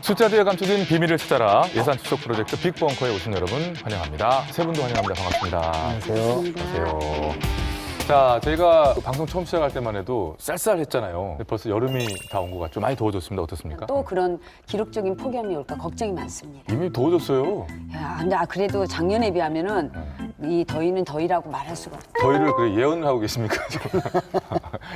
숫자 뒤에 감춰진 비밀을 찾아라. 예산 추적 프로젝트 빅벙커에 오신 여러분 환영합니다. 세 분도 환영합니다. 반갑습니다. 안녕하세요. 안녕하세요. 자, 저희가 방송 처음 시작할 때만 해도 쌀쌀했잖아요. 근데 벌써 여름이 다 온 것 같죠? 많이 더워졌습니다. 어떻습니까? 또 그런 기록적인 폭염이 올까 걱정이 많습니다. 이미 더워졌어요. 야, 근데 그래도 작년에 비하면은 이 더위는 더위라고 말할 수가 없다. 더위를 그래 예언을 하고 계십니까? 지금?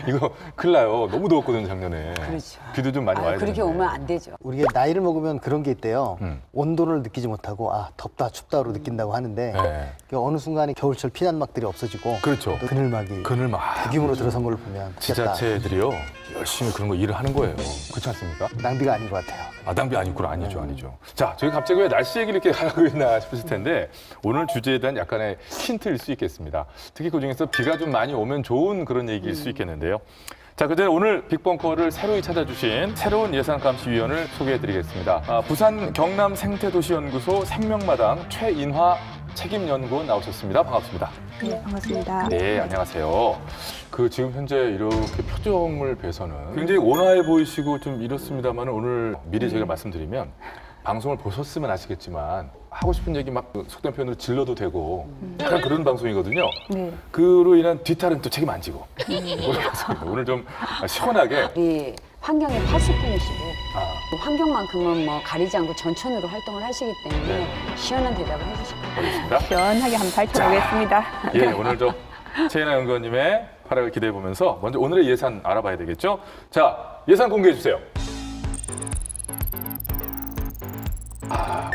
이거 큰일 나요. 너무 더웠거든요, 작년에. 그렇죠. 비도 좀 많이 와야 되는데. 그렇게 오면 안 되죠. 우리가 나이를 먹으면 그런 게 있대요. 음. 온도를 느끼지 못하고 덥다 춥다로 느낀다고 하는데 네. 어느 순간에 겨울철 피난막들이 없어지고 그렇죠. 또 그늘막이 그늘막. 대규모로 들어선 걸 보면 좋겠다. 지자체들이요 열심히 그런 거 일을 하는 거예요. 그렇지 않습니까? 낭비가 아닌 것 같아요. 아, 낭비 아니구나. 아니죠. 자, 저희 갑자기 왜 날씨 얘기를 이렇게 하고 있나 싶으실 텐데 오늘 주제에 대한 약간의 힌트일 수 있겠습니다. 특히 그중에서 비가 좀 많이 오면 좋은 그런 얘기일 수 있겠는데요. 자, 그전에 오늘 빅벙커를 새로이 찾아주신 새로운 예산감시위원을 소개해드리겠습니다. 부산 경남 생태도시연구소 생명마당 최인화 책임연구원 나오셨습니다. 반갑습니다. 네, 반갑습니다. 네, 안녕하세요. 지금 현재 이렇게 표정을 뵈서는 굉장히 온화해 보이시고 좀 이렇습니다만 오늘 미리 제가 말씀드리면 방송을 보셨으면 아시겠지만 하고 싶은 얘기 막 속된 표현으로 질러도 되고 약간 그런 방송이거든요. 네. 그로 인한 뒤탈은 또 책임 안 지고 모르겠습니다. 오늘 좀 시원하게 우리 환경의 파수꾼이시고 환경만큼은 뭐 가리지 않고 전천으로 활동을 하시기 때문에 네. 시원한 대답을 해주실 거예요. 하겠습니다. 시원하게 한번 밝혀보겠습니다. 예, 오늘 좀 최인하 연구원님의 활약을 기대해 보면서 먼저 오늘의 예산 알아봐야 되겠죠? 자, 예산 공개해 주세요.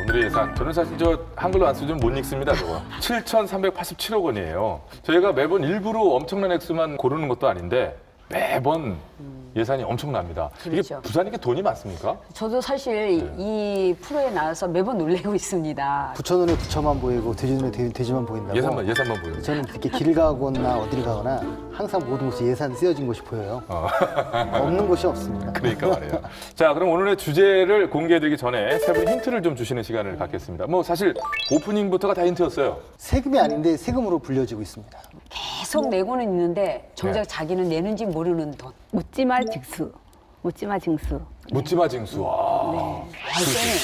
오늘의 예산. 저는 사실 한글로 안 쓰면 못 읽습니다, 저거. 7,387억 원이에요. 저희가 매번 일부러 엄청난 액수만 고르는 것도 아닌데 매번 예산이 엄청납니다. 그렇죠. 이게 부산이 이렇게 돈이 많습니까? 저도 사실 이 프로에 나와서 매번 놀래고 있습니다. 부처 눈에 부처만 보이고 돼지 눈에 돼지만 보인다고. 예산만 보여요. 저는 이렇게 길 가거나 어디를 가거나 항상 모든 곳이 예산 쓰여진 곳이 보여요. 없는 곳이 없습니다. 그러니까 말이에요. 자, 그럼 오늘의 주제를 공개해드리기 전에 세 분 힌트를 좀 주시는 시간을 갖겠습니다. 뭐 사실 오프닝부터가 다 힌트였어요. 세금이 아닌데 세금으로 불려지고 있습니다. 계속 내고는 있는데 정작 네. 자기는 내는지 모르는 돈. 묻지마 징수. 묻지마 징수. 묻지마 징수. 와. 세네요.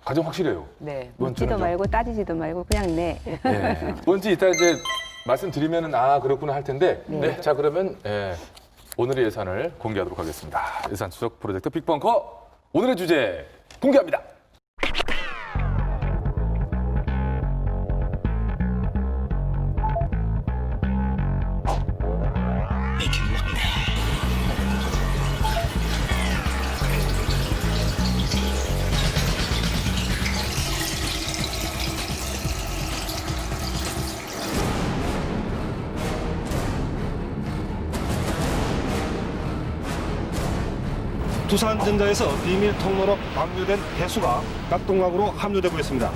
가장 확실해요. 네. 묻지도 말고 따지지도 말고 그냥 내. 예. 뭔지 이따 이제 말씀드리면은 그렇구나 할 텐데. 네. 자, 그러면 오늘의 예산을 공개하도록 하겠습니다. 예산 추적 프로젝트 빅벙커 오늘의 주제 공개합니다. 두산전자에서 비밀 통로로 방류된 해수가 낙동강으로 합류되고 있습니다.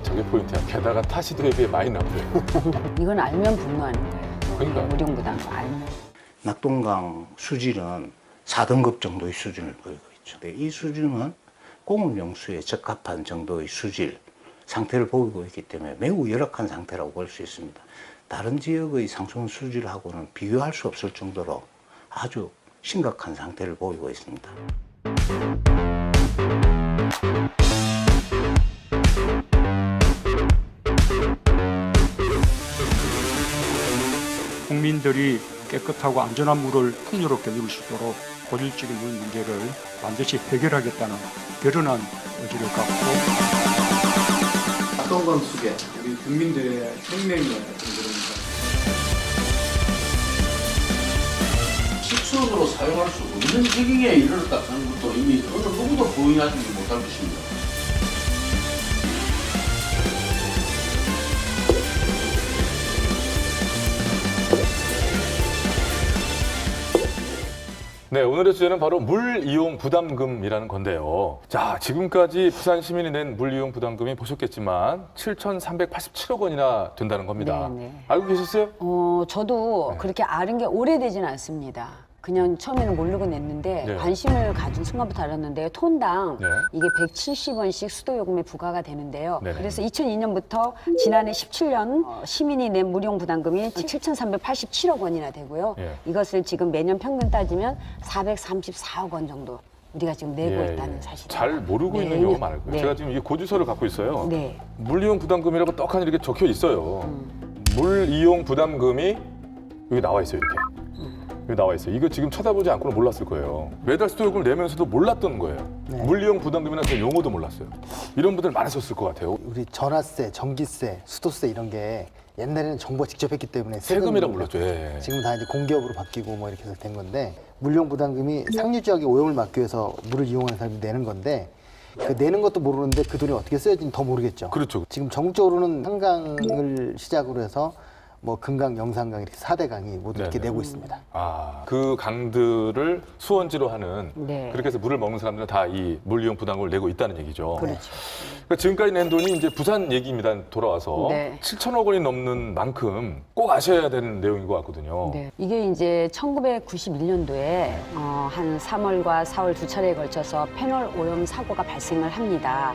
저게 포인트야. 게다가 타시도에 비해 많이 나고요. 이건 알면 분노하는 거예요. 그러니까. 무령부담 알면. 낙동강 수질은 4등급 정도의 수준을 보이고 있죠. 이 수준은 공업 용수에 적합한 정도의 수질 상태를 보이고 있기 때문에 매우 열악한 상태라고 볼 수 있습니다. 다른 지역의 상수원 수질하고는 비교할 수 없을 정도로 아주 심각한 상태를 보이고 있습니다. 국민들이 깨끗하고 안전한 물을 풍요롭게 누릴 수 있도록 고질적인 물 문제를 반드시 해결하겠다는 결연한 의지를 갖고 낙동강 속에 우리 국민들의 생명을 건드립니다. 식수으로 사용할 수 없는 지경에 이르렀다는 것도 이미 어느 누구도 부인하지 못할 것입니다. 네, 오늘의 주제는 바로 물 이용 부담금이라는 건데요. 자, 지금까지 부산 시민이 낸 물 이용 부담금이 보셨겠지만 7,387억 원이나 된다는 겁니다. 네, 네. 알고 계셨어요? 저도 네. 그렇게 아는 게 오래되지는 않습니다. 그냥 처음에는 모르고 냈는데 네. 관심을 가진 순간부터 알았는데 톤당 네. 이게 170원씩 수도요금에 부과가 되는데요. 네네. 그래서 2002년부터 지난해 17년 시민이 낸 무료용 부담금이 7,387억 원이나 되고요. 예. 이것을 지금 매년 평균 따지면 434억 원 정도 우리가 지금 내고 예, 있다는 예. 사실이에요. 잘 모르고 있는 경우가 많을 거예요. 네. 제가 지금 이 고지서를 갖고 있어요. 네. 물 이용 부담금이라고 떡하니 이렇게 적혀 있어요. 물 이용 부담금이 여기 나와 있어요, 이렇게. 여기 나와 있어요. 이거 지금 쳐다보지 않고는 몰랐을 거예요. 매달 수도요금을 내면서도 몰랐던 거예요. 네. 물 이용 부담금이라는 그 용어도 몰랐어요. 이런 분들 많으셨을 것 같아요. 우리 전화세, 전기세, 수도세 이런 게 옛날에는 정부가 직접 했기 때문에 세금이라고 불렀죠. 예. 지금 다 이제 공기업으로 바뀌고 뭐 이렇게 해서 된 건데 물용 부담금이 상류 지역의 오염을 막기 위해서 물을 이용하는 사람이 내는 건데 그 내는 것도 모르는데 그 돈이 어떻게 쓰여진지 더 모르겠죠. 그렇죠. 지금 전국적으로는 한강을 시작으로 해서 뭐 금강, 영산강 이렇게 4대 강이 모두 이렇게 네네. 내고 있습니다. 아, 그 강들을 수원지로 하는 네. 그렇게 해서 물을 먹는 사람들은 다 이 물 이용 부담금을 내고 있다는 얘기죠. 그렇죠. 그러니까 지금까지 낸 돈이 이제 부산 얘기입니다. 돌아와서 네. 7천억 원이 넘는 만큼 꼭 아셔야 되는 내용인 것 같거든요. 네. 이게 이제 1991년도에 한 3월과 4월 두 차례에 걸쳐서 페놀 오염 사고가 발생을 합니다.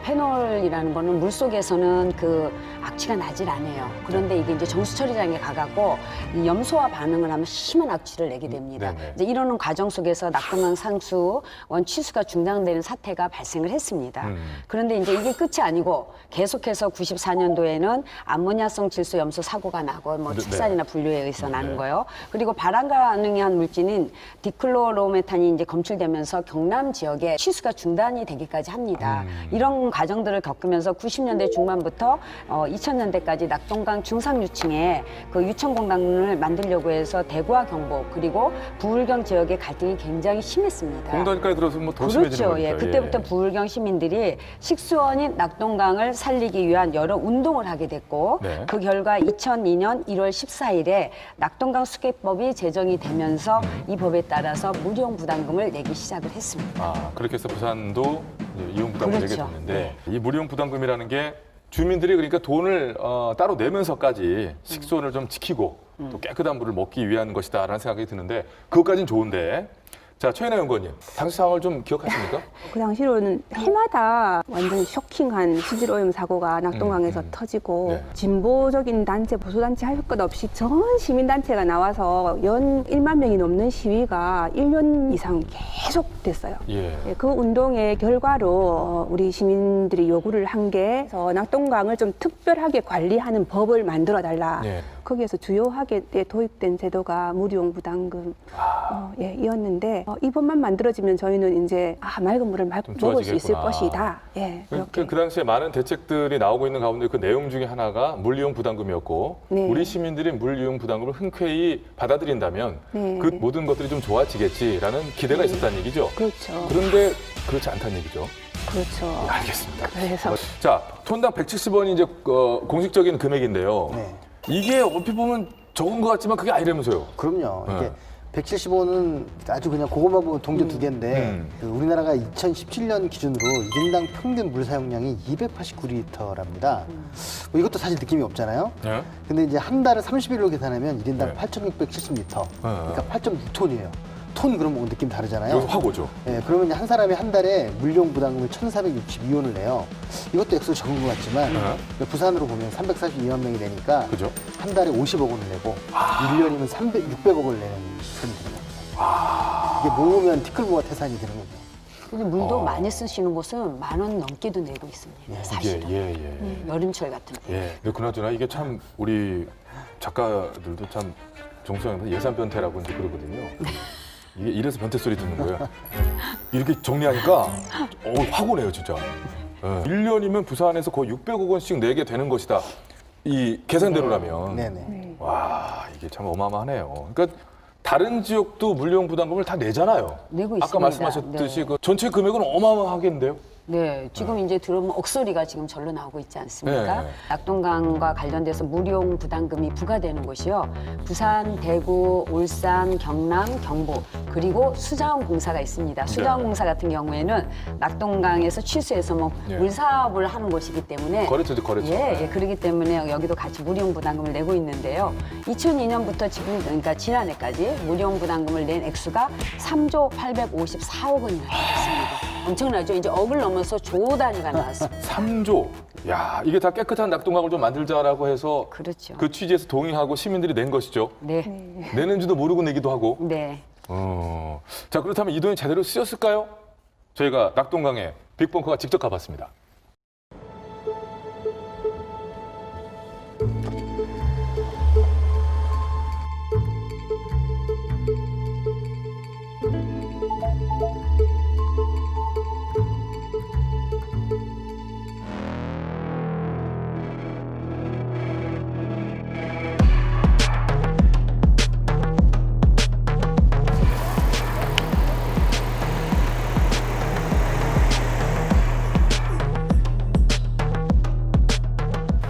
페놀이라는 거는 물 속에서는 그 악취가 나질 않아요. 그런데 이게 이제 정수 처리장에 가갖고 이 염소와 반응을 하면 심한 악취를 내게 됩니다. 네네. 이제 이러는 과정 속에서 낙동강 상수 원취수가 중단되는 사태가 발생을 했습니다. 그런데 이제 이게 끝이 아니고 계속해서 94년도에는 암모니아성 질소 염소 사고가 나고 뭐 네. 축산이나 분류에 의해서 나는 네. 거예요. 그리고 발암 가능한 물질인 디클로로메탄이 이제 검출되면서 경남 지역에 취수가 중단이 되기까지 합니다. 이런 과정들을 겪으면서 90년대 중반부터 2000년대까지 낙동강 중상류층에 그 유천공단을 만들려고 해서 대구와 경북 그리고 부울경 지역의 갈등이 굉장히 심했습니다. 공단까지 들어서면 뭐 더 심해지는 그렇죠. 거니까. 예, 그때부터 부울경 시민들이 식수원인 낙동강을 살리기 위한 여러 운동을 하게 됐고 네. 그 결과 2002년 1월 14일에 낙동강 수계법이 제정이 되면서 이 법에 따라서 무료용 부담금을 내기 시작을 했습니다. 아, 그렇게 해서 부산도 이제 이용 부담금을 그렇죠. 내게 됐는데 이 무료용 부담금이라는 게 주민들이 그러니까 돈을 따로 내면서까지 식수원을 좀 지키고 또 깨끗한 물을 먹기 위한 것이다라는 생각이 드는데 그것까지는 좋은데 자, 최인아 연구원님 당시 상황을 좀 기억하십니까? 그 당시로는 해마다 완전 쇼킹한 수질 오염 사고가 낙동강에서 터지고 네. 진보적인 단체, 보수단체 할 것 없이 전 시민단체가 나와서 연 1만 명이 넘는 시위가 1년 이상 계속 됐어요. 예. 예, 그 운동의 결과로 우리 시민들이 요구를 한 게 낙동강을 좀 특별하게 관리하는 법을 만들어 달라. 예. 거기에서 주요하게 도입된 제도가 무료용 부담금 이었는데 이 법만 만들어지면 저희는 이제 맑은 물을 좀 먹을 수 있을 좋아지겠구나. 것이다. 예, 이렇게. 그 당시에 많은 대책들이 나오고 있는 가운데 그 내용 중에 하나가 물 이용 부담금이었고 네. 우리 시민들이 물 이용 부담금을 흔쾌히 받아들인다면 네. 그 모든 것들이 좀 좋아지겠지라는 기대가 있었다는 얘기죠. 그렇죠. 그런데 그렇지 않다는 얘기죠. 그렇죠. 알겠습니다. 그래서 자, 톤당 170원이 이제 공식적인 금액인데요. 네. 이게 얼핏 보면 적은 것 같지만 그게 아니라면서요. 그럼요. 네. 이게 175는 아주 그냥 그것만 보면 동전 두 개인데 그 우리나라가 2017년 기준으로 1인당 평균 물 사용량이 289리터랍니다. 뭐 이것도 사실 느낌이 없잖아요. 네? 근데 이제 한 달을 30일로 계산하면 1인당 네. 8,670리터. 그러니까 8.6톤이에요. 톤 그러면 느낌 다르잖아요. 여기서 확 오죠. 예, 그러면 이제 한 사람이 한 달에 물용 부담금을 1,462원을 내요. 이것도 액수 적은 것 같지만 부산으로 보면 342만 명이 내니까 그죠? 한 달에 50억 원을 내고 1년이면 600억을 내는 셈이 되는 겁니다. 이게 모으면 티끌모아 태산이 되는 거죠. 근데 물도 많이 쓰시는 곳은 10,000원 넘게도 내고 있습니다. 사실은. 예. 여름철 같은 때. 예. 근데 그나저나 이게 참 우리 작가들도 참 정수영한테 예산 변태라고 이제 그러거든요. 이게 이래서 변태 소리 듣는 거예요. 이렇게 정리하니까 확 오네요, 진짜. 예. 1년이면 부산에서 거의 600억 원씩 내게 되는 것이다. 이 계산대로라면. 네네. 와, 이게 참 어마어마하네요. 그러니까 다른 지역도 물용 부담금을 다 내잖아요. 내고 아까 있습니다. 말씀하셨듯이 네. 그 전체 금액은 어마어마하겠는데요? 네, 지금 이제 들어보면 억소리가 지금 절로 나오고 있지 않습니까? 네. 낙동강과 관련돼서 무료용 부담금이 부과되는 곳이요. 부산, 대구, 울산, 경남, 경북 그리고 수자원공사가 있습니다. 수자원공사 같은 경우에는 낙동강에서 취수해서 뭐 네. 물사업을 하는 곳이기 때문에 거래처죠, 거래처. 예, 그렇기 때문에 여기도 같이 무료용 부담금을 내고 있는데요. 2002년부터 지금 그러니까 지난해까지 무료용 부담금을 낸 액수가 3조 854억 원이나 되었습니다. 엄청나죠? 이제 억을 넘어서 조 단위가 나왔습니다. 3조. 야, 이게 다 깨끗한 낙동강을 좀 만들자라고 해서 그렇죠. 그 취지에서 동의하고 시민들이 낸 것이죠. 네. 내는지도 모르고 내기도 하고. 네. 자, 그렇다면 이 돈이 제대로 쓰였을까요? 저희가 낙동강에 빅벙커가 직접 가봤습니다.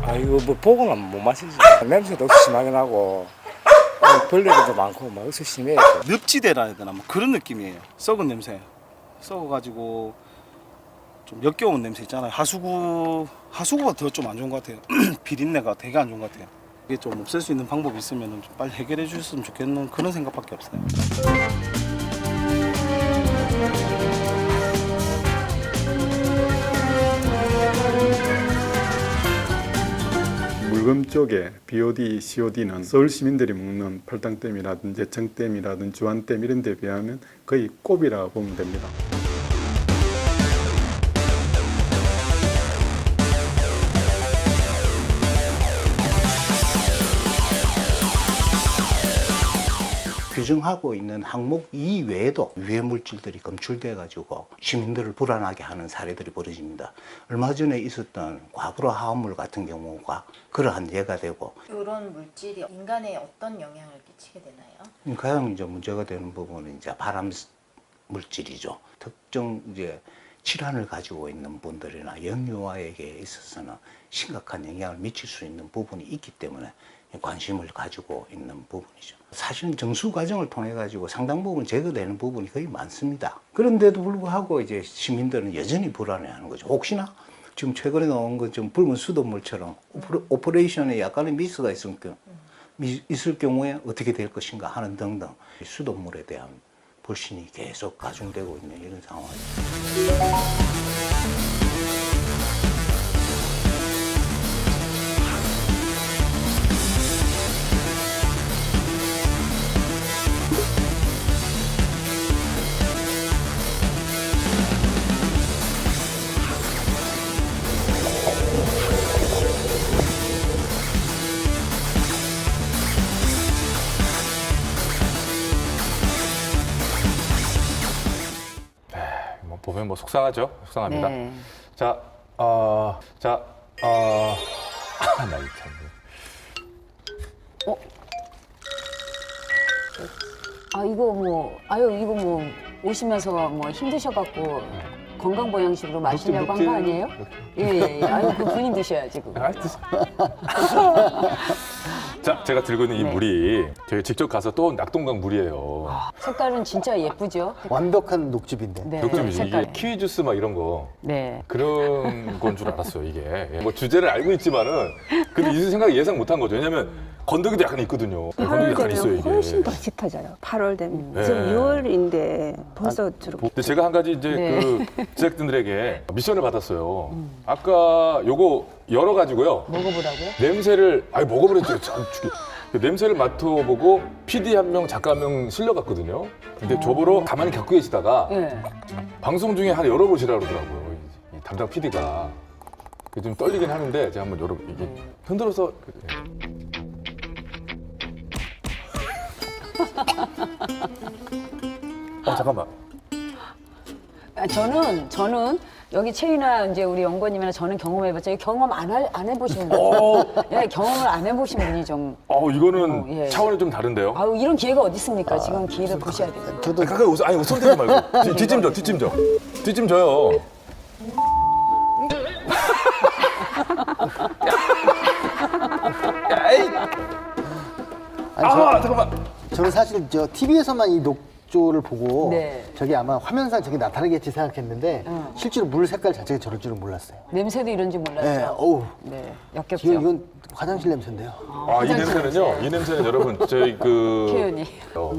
아 이거 뭐 보고는 못 마시지. 냄새도 심하게 나고 벌레도 많고 막 억수 심해. 늪지대라 해야 되나 뭐 그런 느낌이에요. 썩은 냄새. 썩어가지고 좀 역겨운 냄새 있잖아요. 하수구가 더 좀 안 좋은 것 같아요. 비린내가 되게 안 좋은 것 같아요. 이게 좀 없앨 수 있는 방법이 있으면 좀 빨리 해결해 주셨으면 좋겠는 그런 생각밖에 없어요. 물금 쪽에 BOD, COD는 서울 시민들이 먹는 팔당댐이라든지 정댐이라든지 주안댐 이런 데 비하면 거의 꼽이라 보면 됩니다. 규정하고 있는 항목 이외에도 유해 물질들이 검출돼 가지고 시민들을 불안하게 하는 사례들이 벌어집니다. 얼마 전에 있었던 과부로 화합물 같은 경우가 그러한 예가 되고, 이런 물질이 인간에 어떤 영향을 끼치게 되나요? 가장 이제 문제가 되는 부분은 이제 발암 물질이죠. 특정 이제 질환을 가지고 있는 분들이나 영유아에게 있어서는 심각한 영향을 미칠 수 있는 부분이 있기 때문에 관심을 가지고 있는 부분이죠. 사실은 정수 과정을 통해 가지고 상당 부분 제거되는 부분이 거의 많습니다. 그런데도 불구하고 이제 시민들은 여전히 불안해하는 거죠. 혹시나 지금 최근에 나온 것 좀 붉은 수돗물처럼 오퍼레이션에 약간의 미스가 있을 경우에 어떻게 될 것인가 하는 등등 수돗물에 대한 불신이 계속 가중되고 있는 이런 상황입니다. 뭐 보면 뭐 속상하죠. 속상합니다. 네. 나 이 참. 이거 뭐 오시면서 뭐 힘드셔갖고 건강보양식으로 마시려고 한 거 아니에요? 예. 아유, 그 본인 드셔야지, 그거. 자, 제가 들고 있는 이 네. 물이 저희 직접 가서 또 낙동강 물이에요. 색깔은 진짜 예쁘죠? 완벽한 녹즙인데. 네. 독점이지. 이게 색깔. 키위 주스 막 이런 거. 네. 그런 건 줄 알았어요, 이게. 예. 뭐 주제를 알고 있지만은 근데 이 생각 예상 못 한 거죠. 왜냐면 건더기도 약간 있거든요. 건더기 8월 약간 있어요, 되면 이게. 훨씬 더 짙어져요. 8월 되면. 네. 지금 6월인데 벌써 저렇게. 근데 제가 한 가지 이제 네. 그 제작진들에게 미션을 받았어요. 아까 요거 열어가지고요. 먹어보라고요? 냄새를 먹어보랬죠. 그 냄새를 맡아보고 PD 한 명, 작가 한 명 실려갔거든요. 근데 저보러 가만히 겪고 계시다가 네. 방송 중에 하나 열어보시라고 그러더라고요. 이 담당 PD가. 좀 떨리긴 하는데 제가 한번 이게 흔들어서 잠깐만. 저는 여기 최윤아 이제 우리 연구원님이나 저는 경험해봤죠. 경험 안 해보신 분. 예, 경험을 안 해보신 분이 좀. 이거는 예. 차원이 좀 다른데요. 아유, 이런 기회가 어디 있습니까? 지금 기회를 보셔야 돼요. 저도 가까이 오세요. 손 대지 말고. 뒷짐 줘. 뒷짐 줘요. 아니, 잠깐만. 저는 사실 저 TV에서만 이 녹조를 보고 네. 저게 아마 화면상 저게 나타나겠지 생각했는데 실제로 물 색깔 자체가 저럴 줄은 몰랐어요. 냄새도 이런지 몰랐죠. 네, 어우. 네, 역겹죠. 지금 이건 화장실 냄새인데요. 이 냄새는요. 이 냄새는 여러분 저희 표현이.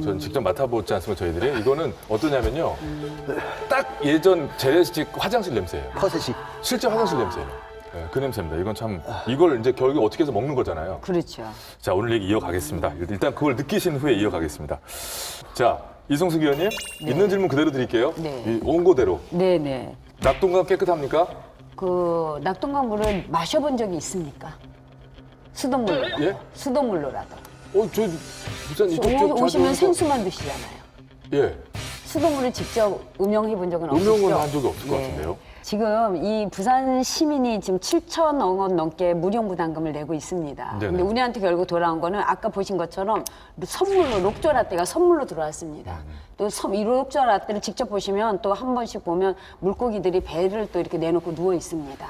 전 직접 맡아보지 않습니까 저희들이 이거는 어떠냐면요. 딱 예전 재래식 화장실 냄새예요. 퍼세식. 실제 화장실 냄새예요. 네, 그 냄새입니다. 이건 참 이걸 이제 결국 어떻게 해서 먹는 거잖아요. 그렇죠. 자 오늘 얘기 이어가겠습니다. 일단 그걸 느끼신 후에 이어가겠습니다. 자 이성숙 의원님 있는 질문 그대로 드릴게요. 네. 이 온고대로. 네네. 낙동강 깨끗합니까? 그 낙동강 물을 마셔본 적이 있습니까? 수돗물로. 예? 수돗물로라도. 저 부산 이쪽 자주 오시면 오니까- 생수만 드시잖아요. 예. 수돗물을 직접 음용해 본 적은 없으시죠? 음용은 한 적이 없을 것 같은데요. 지금 이 부산 시민이 지금 7천억 원 넘게 무료부담금을 내고 있습니다. 네네. 근데 우리한테 결국 돌아온 거는 아까 보신 것처럼 선물로 녹조 라떼가 선물로 들어왔습니다. 또 이 녹조 라떼를 직접 보시면 또 한 번씩 보면 물고기들이 배를 또 이렇게 내놓고 누워 있습니다.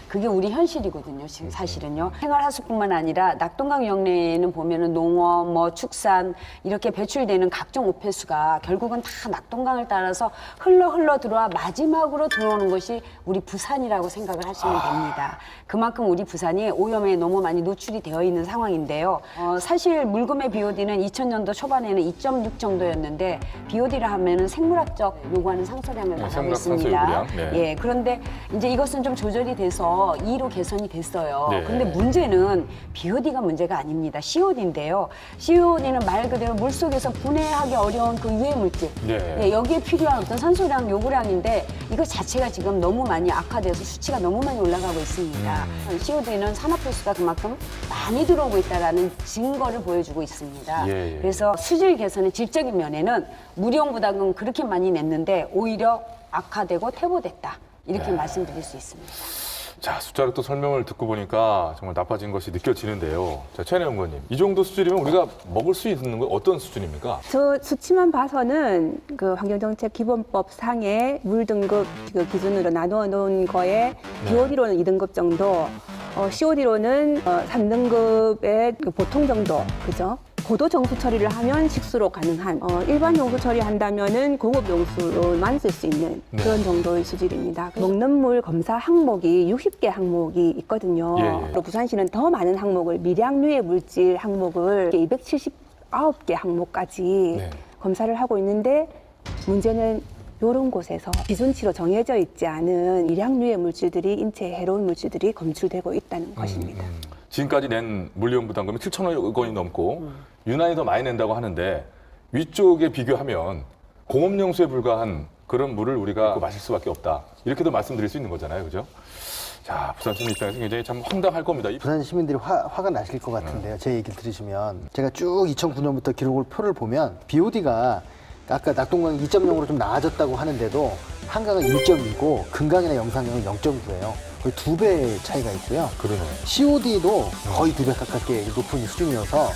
그게 우리 현실이거든요, 지금 사실은요. 생활하수뿐만 아니라 낙동강 영내에는 보면은 농업, 뭐 축산 이렇게 배출되는 각종 오폐수가 결국은 다 낙동강을 따라서 흘러 들어와 마지막으로 들어오는 것이 우리 부산이라고 생각을 하시면 됩니다. 그만큼 우리 부산이 오염에 너무 많이 노출이 되어 있는 상황인데요. 사실 물금의 BOD는 2000년도 초반에는 2.6 정도였는데 BOD라 하면은 생물학적 요구하는 상소량을 말하고 생물학 산소 있습니다. 요구량. 네. 예, 그런데 이제 이것은 좀 조절이 돼서 2로 개선이 됐어요. 네. 그런데 문제는 BOD가 문제가 아닙니다. COD인데요. COD는 말 그대로 물속에서 분해하기 어려운 그 유해 물질. 네. 예, 여기에 필요한 어떤 산소량 요구량인데 이거 자체가 지금 너무 많이 악화돼서 수치가 너무 많이 올라가고 있습니다. COD는 산화폐수가 그만큼 많이 들어오고 있다는 증거를 보여주고 있습니다. 예, 예. 그래서 수질 개선의 질적인 면에는 무료 부담금 그렇게 많이 냈는데 오히려 악화되고 퇴보됐다. 이렇게 말씀드릴 수 있습니다. 자, 숫자로 또 설명을 듣고 보니까 정말 나빠진 것이 느껴지는데요. 자, 최은혜 연구원님, 이 정도 수준이면 우리가 먹을 수 있는 건 어떤 수준입니까? 저 수치만 봐서는 그 환경정책기본법 상의 물 등급 그 기준으로 나누어 놓은 거에 BOD로는 2등급 정도, COD로는 3등급의 그 보통 정도, 그죠? 고도 정수 처리를 하면 식수로 가능한, 일반 정수 처리한다면은 공업 용수로만 쓸 수 있는 네. 그런 정도의 수질입니다. 먹는 물 검사 항목이 60개 항목이 있거든요. 예, 예. 또 부산시는 더 많은 항목을 미량류해 물질 항목을 279개 항목까지 네. 검사를 하고 있는데 문제는 이런 곳에서 기준치로 정해져 있지 않은 미량류해 물질들이 인체에 해로운 물질들이 검출되고 있다는 것입니다. 지금까지 낸 물리용 부담금이 7천억 원이 넘고 유난히 더 많이 낸다고 하는데 위쪽에 비교하면 공업용수에 불과한 그런 물을 우리가 마실 수밖에 없다. 이렇게도 말씀드릴 수 있는 거잖아요. 그죠? 자, 부산 시민 입장에서 굉장히 참 황당할 겁니다. 부산 시민들이 화가 나실 것 같은데요. 제 얘기를 들으시면 제가 쭉 2009년부터 기록을 표를 보면 BOD가 아까 낙동강 2.0으로 좀 나아졌다고 하는데도 한강은 1.2고 금강이나 영산강은 0.9예요. 거의 2배 차이가 있고요. 그러네요. COD도 거의 2배 가깝게 높은 수준이어서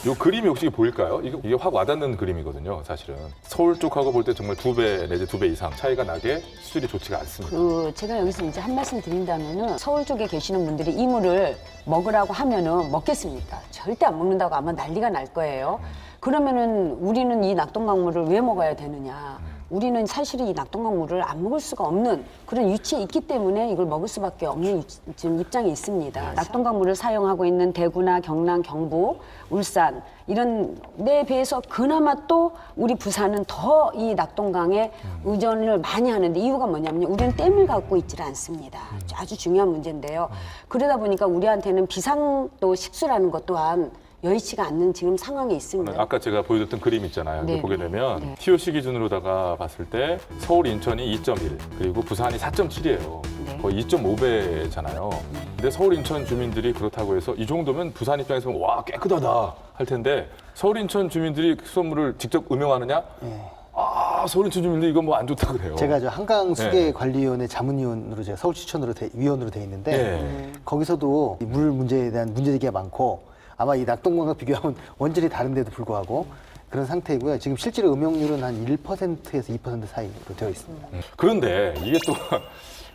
이 그림이 혹시 보일까요? 이게 확 와닿는 그림이거든요, 사실은. 서울 쪽하고 볼 때 정말 2배 내지 2배 이상 차이가 나게 수질이 좋지가 않습니다. 제가 여기서 이제 한 말씀 드린다면은 서울 쪽에 계시는 분들이 이 물을 먹으라고 하면은 먹겠습니까? 절대 안 먹는다고 아마 난리가 날 거예요. 그러면은 우리는 이 낙동강물을 왜 먹어야 되느냐? 우리는 사실은 이 낙동강물을 안 먹을 수가 없는 그런 위치에 있기 때문에 이걸 먹을 수밖에 없는 지금 입장에 있습니다. 낙동강물을 사용하고 있는 대구나 경남, 경북, 울산 이런 데 비해서 그나마 또 우리 부산은 더 이 낙동강에 의존을 많이 하는데 이유가 뭐냐면요. 우리는 댐을 갖고 있질 않습니다. 아주 중요한 문제인데요. 그러다 보니까 우리한테는 비상 또 식수라는 것 또한 여의치가 않는 지금 상황에 있습니다. 아까 제가 보여줬던 그림 있잖아요. 네. 보게 되면 네. TOC 기준으로다가 봤을 때 서울, 인천이 2.1 그리고 부산이 4.7이에요. 네. 거의 2.5배잖아요. 근데 서울, 인천 주민들이 그렇다고 해서 이 정도면 부산 입장에서 보면 와 깨끗하다 할 텐데 서울, 인천 주민들이 수돗물을 직접 음용하느냐? 서울, 인천 주민들 이건 뭐 안 좋다 그래요. 제가 저 한강 수계관리위원회 자문위원으로 제가 서울시청으로 위원으로 돼 있는데 거기서도 물 문제에 대한 문제제기가 많고 아마 이 낙동강과 비교하면 완전히 다른데도 불구하고 그런 상태이고요. 지금 실제로 음용률은 한 1%에서 2% 사이로 되어 있습니다. 그런데 이게 또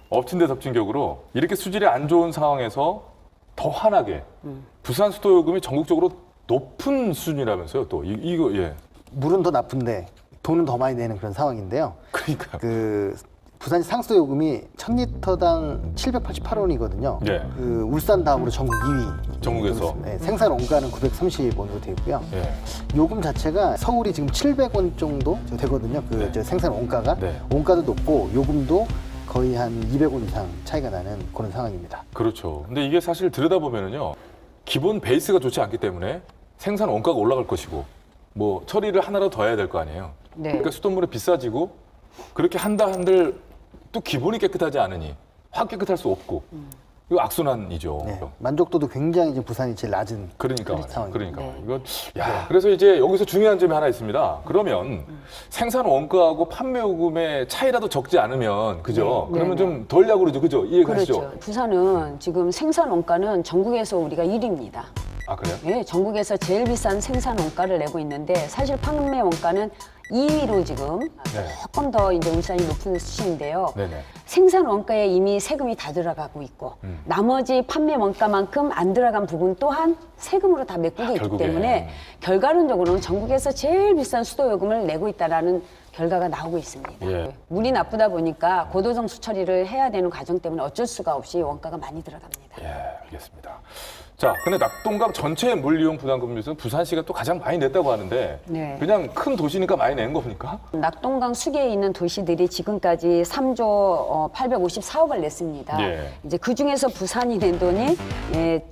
엎친 데 덮친 격으로 이렇게 수질이 안 좋은 상황에서 더 환하게 부산 수도 요금이 전국적으로 높은 수준이라면서요. 또 이거 예. 물은 더 나쁜데 돈은 더 많이 내는 그런 상황인데요. 그러니까 그 부산시 상수도 요금이 1000리터당 788원이거든요. 네. 그 울산 다음으로 전국 2위. 전국에서. 네, 생산 원가는 930원으로 되어 있고요. 예. 요금 자체가 서울이 지금 700원 정도 되거든요. 그 네. 저 생산 원가가. 네. 원가도 높고 요금도 거의 한 200원 이상 차이가 나는 그런 상황입니다. 그렇죠. 근데 이게 사실 들여다보면은요. 기본 베이스가 좋지 않기 때문에 생산 원가가 올라갈 것이고 뭐 처리를 하나라도 더 해야 될 거 아니에요. 네. 그러니까 수돗물이 비싸지고 그렇게 한들 또 기본이 깨끗하지 않으니 확 깨끗할 수 없고 이거 악순환이죠. 네. 만족도도 굉장히 지금 부산이 제일 낮은 그러니까 상황입니다. 그러니까 네. 이거 야 그래서 이제 여기서 중요한 점이 하나 있습니다. 그러면 생산 원가하고 판매 요금의 차이라도 적지 않으면 그죠? 네. 그러면 네, 좀 덜 야구르죠, 그죠? 이해가시죠? 그렇죠. 부산은 지금 생산 원가는 전국에서 우리가 1위입니다. 아 그래요? 네, 전국에서 제일 비싼 생산 원가를 내고 있는데 사실 판매 원가는 2위로 지금 네. 조금 더 이제 울산이 높은 수치인데요. 네네. 생산 원가에 이미 세금이 다 들어가고 있고 나머지 판매 원가만큼 안 들어간 부분 또한 세금으로 다 메꾸고 있기 결국엔. 때문에 결과론적으로는 전국에서 제일 비싼 수도요금을 내고 있다라는 결과가 나오고 있습니다. 예. 물이 나쁘다 보니까 고도정 수처리를 해야 되는 과정 때문에 어쩔 수가 없이 원가가 많이 들어갑니다. 예, 알겠습니다. 자, 근데 낙동강 전체 물이용 부담금리에서는 부산시가 또 가장 많이 냈다고 하는데 네. 그냥 큰 도시니까 많이 낸 겁니까? 낙동강 수계에 있는 도시들이 지금까지 3조 854억을 냈습니다. 예. 이제 그 중에서 부산이 낸 돈이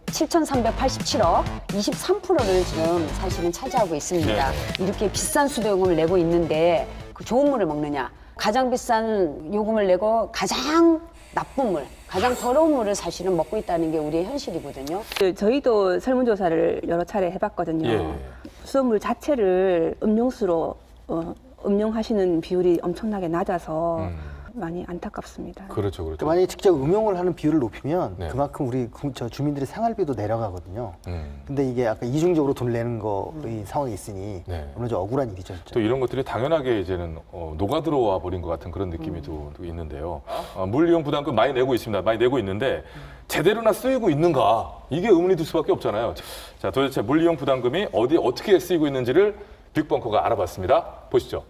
7,387억, 23%를 지금 사실은 차지하고 있습니다. 네. 이렇게 비싼 수도요금을 내고 있는데 그 좋은 물을 먹느냐? 가장 비싼 요금을 내고 가장 나쁜 물, 가장 더러운 물을 사실은 먹고 있다는 게 우리의 현실이거든요. 저희도 설문조사를 여러 차례 해봤거든요. 예. 수돗물 자체를 음용수로 음용하시는 비율이 엄청나게 낮아서 많이 안타깝습니다. 그렇죠, 그렇죠. 만약에 직접 음용을 하는 비율을 높이면 네. 그만큼 우리 저 주민들의 생활비도 내려가거든요. 근데 이게 아까 이중적으로 돈을 내는 거의 상황이 있으니 네. 오늘 좀 억울한 일이죠. 진짜. 또 이런 것들이 당연하게 이제는 녹아들어와 버린 것 같은 그런 느낌이 또 있는데요. 물이용 부담금 많이 내고 있습니다. 많이 내고 있는데 제대로나 쓰이고 있는가? 이게 의문이 들 수밖에 없잖아요. 자, 도대체 물이용 부담금이 어떻게 쓰이고 있는지를 빅벙커가 알아봤습니다. 보시죠.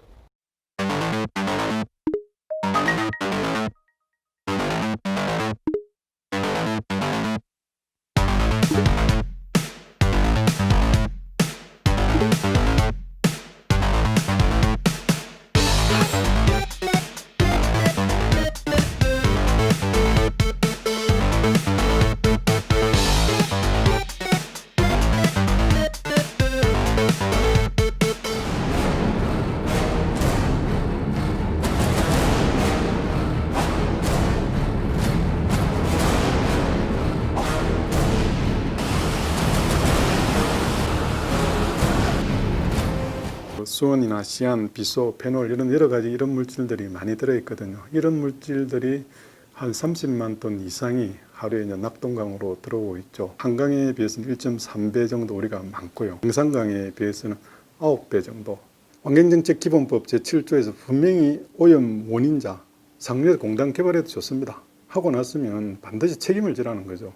수온이나 시안, 비소, 페놀 이런 여러 가지 이런 물질들이 많이 들어있거든요. 이런 물질들이 한 30만 톤 이상이 하루에 이제 낙동강으로 들어오고 있죠. 한강에 비해서는 1.3배 정도 우리가 많고요. 영산강에 비해서는 9배 정도. 환경정책기본법 제7조에서 분명히 오염 원인자, 상류에 공단 개발해도 좋습니다. 하고 났으면 반드시 책임을 지라는 거죠.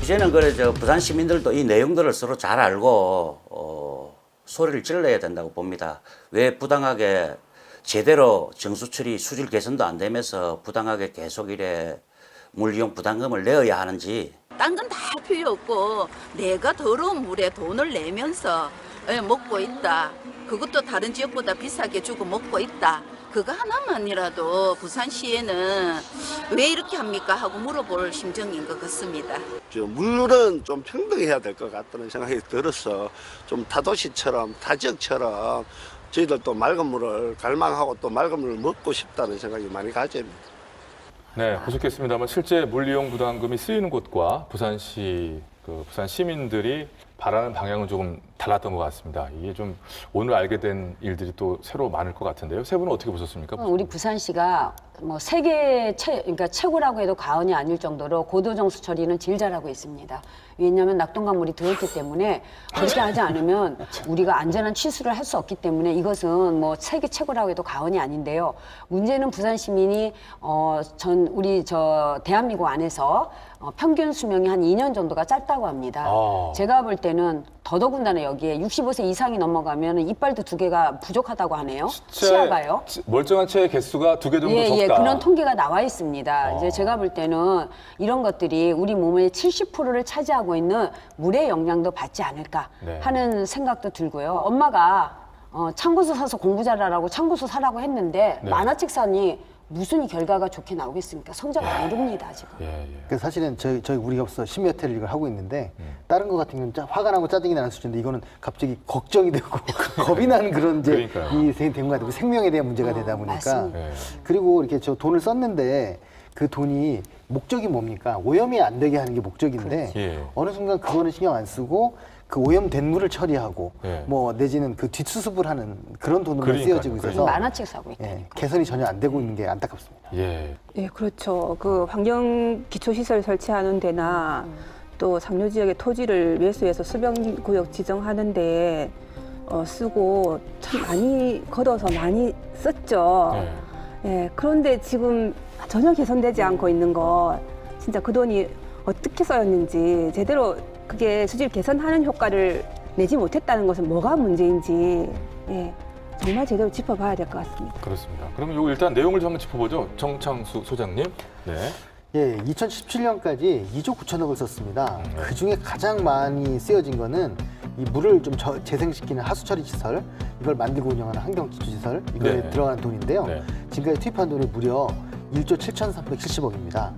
이제는 그래 부산 시민들도 이 내용들을 서로 잘 알고 소리를 질러야 된다고 봅니다. 왜 부당하게 제대로 정수처리 수질 개선도 안 되면서 부당하게 계속 이래 물이용 부담금을 내어야 하는지. 딴 건 다 필요 없고 내가 더러운 물에 돈을 내면서 먹고 있다. 그것도 다른 지역보다 비싸게 주고 먹고 있다. 그거 하나만이라도 부산시에는 왜 이렇게 합니까 하고 물어볼 심정인 것 같습니다. 물은 좀 평등해야 될 것 같다는 생각이 들어서 좀 타도시처럼 타지역처럼 저희들도 맑은 물을 갈망하고 또 맑은 물을 먹고 싶다는 생각이 많이 가집니다. 네, 보셨겠습니다만 실제 물이용 부담금이 쓰이는 곳과 부산시 부산 시민들이 바라는 방향은 조금 달랐던 것 같습니다. 이게 좀 오늘 알게 된 일들이 또 새로 많을 것 같은데요. 세 분은 어떻게 보셨습니까? 우리 부산시가 뭐 세계 그러니까 최고라고 해도 과언이 아닐 정도로 고도정수 처리는 제일 잘하고 있습니다. 왜냐하면 낙동강 물이 들어있기 때문에 그렇게 하지 않으면 우리가 안전한 취수를 할 수 없기 때문에 이것은 뭐 세계 최고라고 해도 과언이 아닌데요. 문제는 부산 시민이 우리 대한민국 안에서 평균 수명이 한 2년 정도가 짧다고 합니다. 제가 볼 때는 더더군다나 여기에 65세 이상이 넘어가면 이빨도 2개가 부족하다고 하네요. 치아가요. 멀쩡한 치아의 개수가 2개 정도 적다. 예, 그런 통계가 나와 있습니다. 이제 제가 볼 때는 이런 것들이 우리 몸의 70%를 차지하고 있는 물의 영향도 받지 않을까 하는 생각도 들고요. 엄마가 참고서 사서 공부 잘하라고 참고서 사라고 했는데 만화책 사니 무슨 결과가 좋게 나오겠습니까? 성적 안 오릅니다, 지금. 그래서 사실은 저희 우리가 벌써 10몇 회를 이걸 하고 있는데 다른 거 같은 경우는 화가 나고 짜증이 나는 수준인데 이거는 갑자기 걱정이 되고 겁이 나는 그런 이제 이 된 것 같아요. 생명에 대한 문제가 되다 보니까. 그리고 이렇게 저 돈을 썼는데 그 돈이 목적이 뭡니까? 오염이 안 되게 하는 게 목적인데 어느 순간 그거는 신경 안 쓰고 그 오염된 물을 처리하고 뭐 내지는 그 뒷수습을 하는 그런 돈으로 쓰여지고 있어서 만화책 사고 있다. 개선이 전혀 안 되고 있는 게 안타깝습니다. 예, 그렇죠. 그 환경 기초시설 설치하는 데나 또 상류 지역의 토지를 매수해서 수변구역 지정하는데 쓰고 참 많이 걷어서 많이 썼죠. 그런데 지금 전혀 개선되지 않고 있는 거 진짜 그 돈이 어떻게 써였는지 제대로 그게 수질 개선하는 효과를 내지 못했다는 것은 뭐가 문제인지 정말 제대로 짚어봐야 될 것 같습니다. 그렇습니다. 그럼 요 일단 내용을 좀 한번 짚어보죠. 정창수 소장님. 예, 2017년까지 2조 9천억을 썼습니다. 그 중에 가장 많이 쓰여진 거는 이 물을 좀 재생시키는 하수처리 시설, 이걸 만들고 운영하는 환경기초시설, 이거에 들어가는 돈인데요. 지금까지 투입한 돈이 무려 1조 7,370억입니다.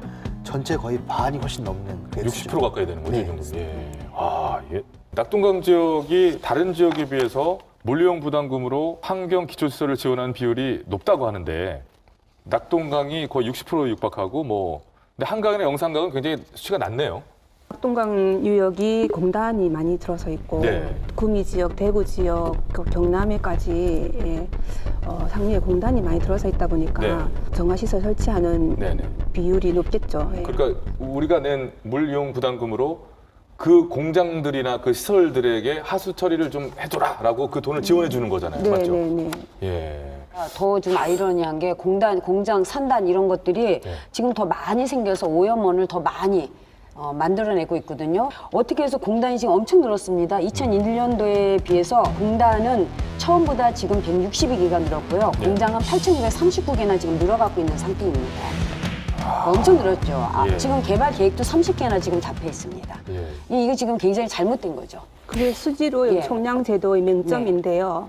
전체 거의 반이 훨씬 넘는 60% 가까이 되는 거죠, 이 정도면. 낙동강 지역이 다른 지역에 비해서 물리용 부담금으로 환경 기초시설을 지원하는 비율이 높다고 하는데 낙동강이 거의 60% 육박하고 근데 한강이나 영산강은 굉장히 수치가 낮네요. 낙동강 유역이 공단이 많이 들어서 있고 구미 지역, 대구 지역, 경남에까지 상류에 공단이 많이 들어서 있다 보니까 정화시설 설치하는 비율이 높겠죠. 그러니까 우리가 낸 물이용 부담금으로 그 공장들이나 그 시설들에게 하수 처리를 좀 해줘라라고 그 돈을 지원해 주는 거잖아요, 맞죠? 더 좀 아이러니한 게 공장, 산단 이런 것들이 지금 더 많이 생겨서 오염원을 더 많이 만들어내고 있거든요. 어떻게 해서 공단이 지금 엄청 늘었습니다. 2001년도에 비해서 공단은 처음보다 지금 162개가 늘었고요. 공장은 8,939개나 지금 늘어가고 있는 상태입니다. 엄청 늘었죠. 지금 개발 계획도 30개나 지금 잡혀 있습니다. 이게 지금 굉장히 잘못된 거죠. 그게 수질오염 총량제도의 맹점인데요.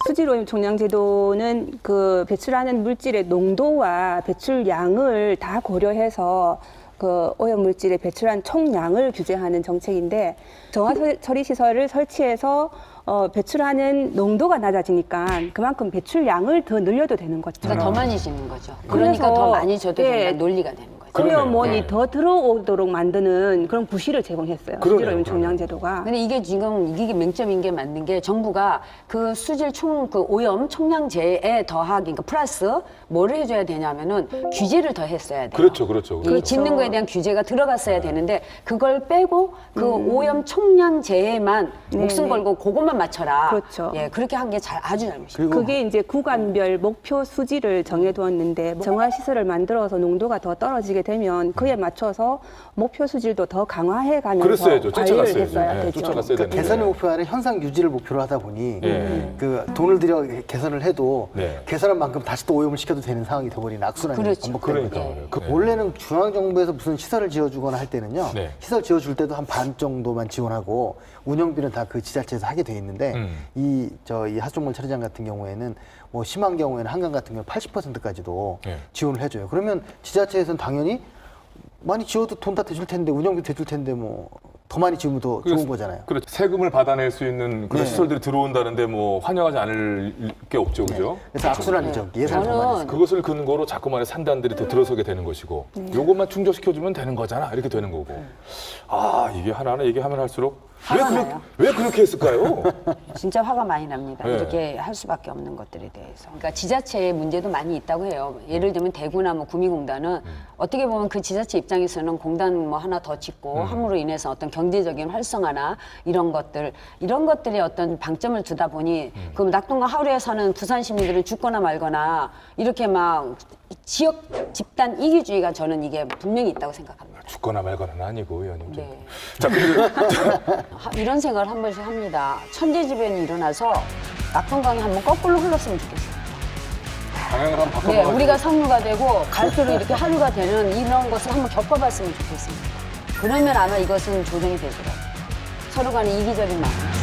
수질오염 총량제도는 그 배출하는 물질의 농도와 배출량을 다 고려해서 그 오염 물질의 배출한 총량을 규제하는 정책인데 정화 처리 시설을 설치해서 배출하는 농도가 낮아지니까 그만큼 배출량을 더 늘려도 되는 거죠. 그러니까 더 많이 짓는 거죠. 그러니까 더 많이 줘도 된다는 논리가 되는 거죠. 오염원이 더 들어오도록 만드는 그런 구실을 제공했어요. 수질오염 총량제도가. 근데 이게 지금 이게 맹점인 게 맞는 게 정부가 그 수질 그 오염 총량제에 더하기, 그러니까 플러스 뭐를 해줘야 되냐면은 규제를 더 했어야 돼요. 그렇죠. 이 짓는 거에 대한 규제가 들어갔어야 되는데 그걸 빼고 그 오염 총량제에만 목숨 걸고 그것만 맞춰라. 그렇게 한 게 아주 잘못이에요. 그게 이제 구간별 목표 수질을 정해두었는데 정화 시설을 만들어서 농도가 더 떨어지게 되면 그에 맞춰서 목표 수질도 더 강화해가면서 관리를 했어야 되죠. 그러니까 개선의 목표와는 현상 유지를 목표로 하다 보니 그 돈을 들여 개선을 해도 개선한 만큼 다시 또 오염을 시켜도 되는 상황이 되어버리는 악순환이 반복되는 거죠. 원래는 중앙정부에서 무슨 시설을 지어주거나 할 때는요. 시설 지어줄 때도 한 반 정도만 지원하고 운영비는 다 그 지자체에서 하게 돼 있는데 이 하수종말 처리장 같은 경우에는 뭐 심한 경우에는 한강 같은 경우 80%까지도 지원을 해줘요. 그러면 지자체에서는 당연히 많이 지어도 돈 다 대줄 텐데 운영비 대줄 텐데 뭐 더 많이 지으면 더 좋은 거잖아요. 그렇죠. 세금을 받아낼 수 있는 그런 시설들이 들어온다는데 뭐 환영하지 않을 게 없죠, 그죠? 그래서 악순환이죠. 예산을 그것을 근거로 자꾸만의 산단들이 더 들어서게 되는 것이고 요것만 충족시켜주면 되는 거잖아 이렇게 되는 거고 이게 하나하나 얘기하면 할수록 화가 나요. 왜 그렇게 했을까요? 진짜 화가 많이 납니다. 네. 이렇게 할 수밖에 없는 것들에 대해서. 그러니까 지자체의 문제도 많이 있다고 해요. 예를 들면 대구나 뭐 구미공단은 어떻게 보면 그 지자체 입장에서는 공단 뭐 하나 더 짓고 함으로 인해서 어떤 경제적인 활성화나 이런 것들이 어떤 방점을 두다 보니 그 낙동강 하류에 사는 부산 시민들은 죽거나 말거나 이렇게 막 지역 집단 이기주의가 저는 이게 분명히 있다고 생각합니다. 죽거나 말거나는 아니고 의원님. 네. 자, 그리고 이런 생각을 한 번씩 합니다. 천재지변이 일어나서 낙동강이 한번 거꾸로 흘렀으면 좋겠어요. 방향을 한번 네, 바꿔봐가지고. 우리가 상류가 되고 갈수록 이렇게 하류가 되는 이런 것을 한번 겪어봤으면 좋겠습니다. 그러면 아마 이것은 조정이 되더라고요. 서로 간에 이기적인 마음.